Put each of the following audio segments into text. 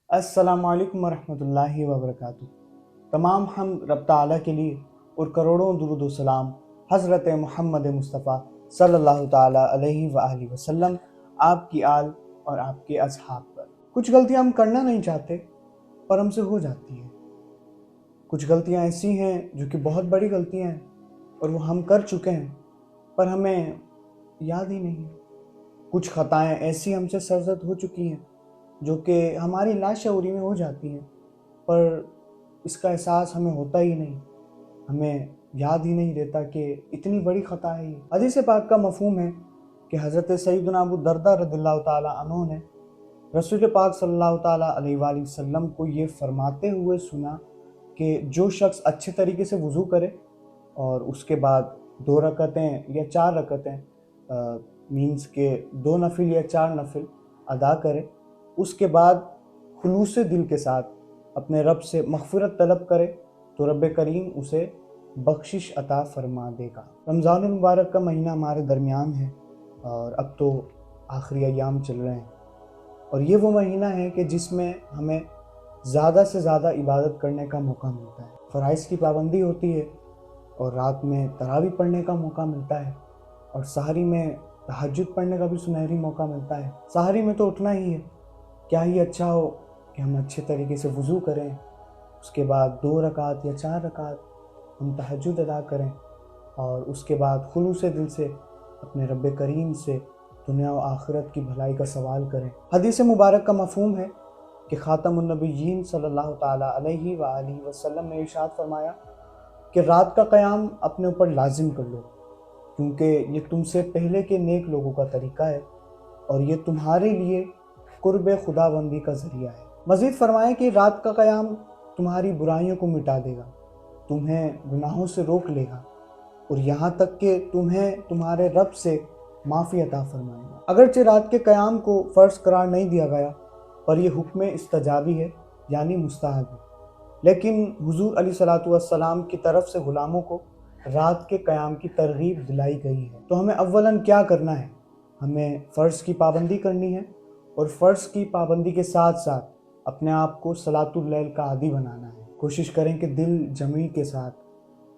अस्सलामु अलैकुम वरहमतुल्लाहि वबरकातुहू। तमाम हम रब ताला के लिए और करोड़ों दुरूद व सलाम हज़रत मोहम्मद मुस्तफ़ा सल्लल्लाहु ताला अलैहि वआलिहि वसल्लम, आपकी आल और आपके असहाब पर। कुछ गलतियां हम करना नहीं चाहते पर हमसे हो जाती हैं। कुछ गलतियां ऐसी हैं जो कि बहुत बड़ी गलतियां हैं और वो हम कर चुके हैं पर हमें याद ही नहीं। कुछ खताएं ऐसी हमसे सरज़द हो चुकी हैं जो कि हमारी लाशऊरी में हो जाती हैं पर इसका एहसास हमें होता ही नहीं, हमें याद ही नहीं रहता कि इतनी बड़ी ख़ता है ये। हदीस पाक का मफ़हूम है कि हज़रत सैयदना अबू दरदा रज़ियल्लाहु ताला अन्हु ने रसूल पाक सल्लल्लाहु ताला अलैहि वसल्लम को ये फरमाते हुए सुना कि जो शख्स अच्छे तरीके से वज़ू करे और उसके बाद 2 रकतें या 4 रकतें मीन्स के 2 नफिल या 4 नफिल अदा करे, उसके बाद खुलूस दिल के साथ अपने रब से मग़फ़िरत तलब करे तो रब करीम उसे बख्शिश अता फरमा देगा। रमज़ानुल मुबारक का महीना हमारे दरमियान है और अब तो आखिरी अय्याम चल रहे हैं और ये वो महीना है कि जिसमें हमें ज़्यादा से ज़्यादा इबादत करने का मौका मिलता है। फ़राइज़ की पाबंदी होती है और रात में तरावी पढ़ने का मौका मिलता है और सहरी में तहज्जुद पढ़ने का भी सुनहरी मौका मिलता है। सहरी में तो उठना ही है, क्या ही अच्छा हो कि हम अच्छे तरीके से वज़ू करें, उसके बाद 2 रकात या 4 रकात हम तहज्जुद अदा करें और उसके बाद खुलूस दिल से अपने रब करीम से दुनिया व आखिरत की भलाई का सवाल करें। हदीस मुबारक का मफ़हूम है कि ख़ातमुन नबिय्यीन सल्लल्लाहु ताला अलैहि वआलिहि वसल्लम ने इरशाद फरमाया कि रात का क़याम अपने ऊपर लाजिम कर लो, क्योंकि ये तुमसे पहले के नेक लोगों का तरीका है और ये तुम्हारे लिए कुर्ब खुदाबंदी का ज़रिया है। मज़ीद फरमाया कि रात का क़याम तुम्हारी बुराइयों को मिटा देगा, तुम्हें गुनाहों से रोक लेगा और यहाँ तक कि तुम्हें तुम्हारे रब से माफ़ी अता फरमाएगा। अगरचे रात के क़याम को फ़र्ज़ करार नहीं दिया गया पर यह हुक्म इस्तजाबी है यानी मुस्तहब है, लेकिन हुज़ूर अलैहिस्सलातु वस्सलाम की तरफ से ग़ुलामों को रात के क़याम की तरग़ीब दिलाई गई है। तो हमें अव्वलन क्या करना है? हमें फ़र्ज़ की पाबंदी करनी है और फ़र्ज़ की पाबंदी के साथ साथ अपने आप को सलातुल लैल का आदी बनाना है। कोशिश करें कि दिल जमी के साथ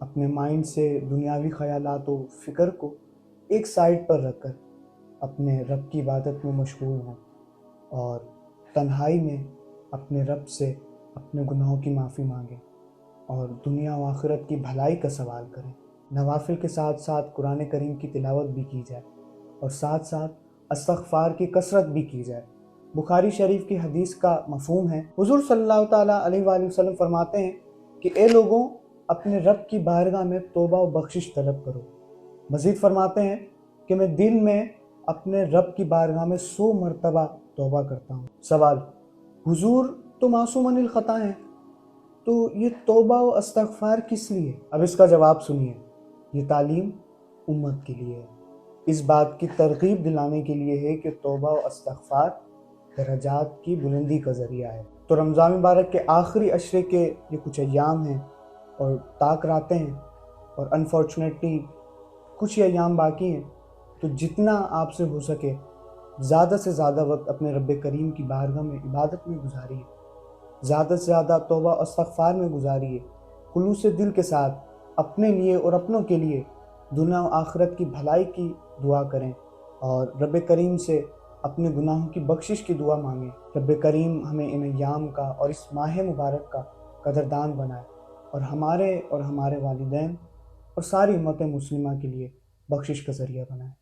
अपने माइंड से दुनियावी ख़यालात व फ़िक्र को एक साइड पर रख कर अपने रब की इबादत में मशगूल हों और तन्हाई में अपने रब से अपने गुनाहों की माफ़ी मांगें और दुनिया व आखिरत की भलाई का सवाल करें। नवाफिल के साथ साथ कुरान करीम की तिलावत भी की जाए और साथ साथ इस्तिग़फ़ार की कसरत भी की जाए। बुखारी शरीफ की हदीस का मफ़हूम है, हुज़ूर सल्लल्लाहु ताला अलैहि वसल्लम फरमाते हैं कि ए लोगों, अपने रब की बारगाह में तौबा व बख्शिश तलब करो। मज़ीद फरमाते हैं कि मैं दिन में अपने रब की बारगाह में 100 मरतबा तौबा करता हूँ। सवाल, हुज़ूर तो मासूम अनिल ख़ता हैं, तो ये तौबा व इस्तिग़फ़ार किस लिए? अब इसका जवाब सुनिए। ये तालीम उम्मत के लिए है, इस बात की तरग़ीब दिलाने के लिए है कि तौबा व इस्तिग़फ़ार दरजात की बुलंदी का ज़रिया है। तो रमज़ान मुबारक के आखिरी अशरे के ये कुछ अय्याम हैं और ताक रातें हैं और अनफॉर्चुनेटली कुछ ही अय्याम बाकी हैं, तो जितना आपसे हो सके ज़्यादा से ज़्यादा वक्त अपने रब करीम की बारगाह में इबादत में गुजारिए, ज़्यादा से ज़्यादा तौबा और इस्तिग़फ़ार में गुजारिए। खुलूस दिल के साथ अपने लिए और अपनों के लिए दुनिया व आखिरत की भलाई की दुआ करें और रब करीम से अपने गुनाहों की बख्शिश की दुआ मांगें। रब करीम हमें इन अय्याम का और इस माह मुबारक का कदरदान बनाए और हमारे वालिदैन और सारी उम्मत मुस्लिमा के लिए बख्शिश का ज़रिया बनाए।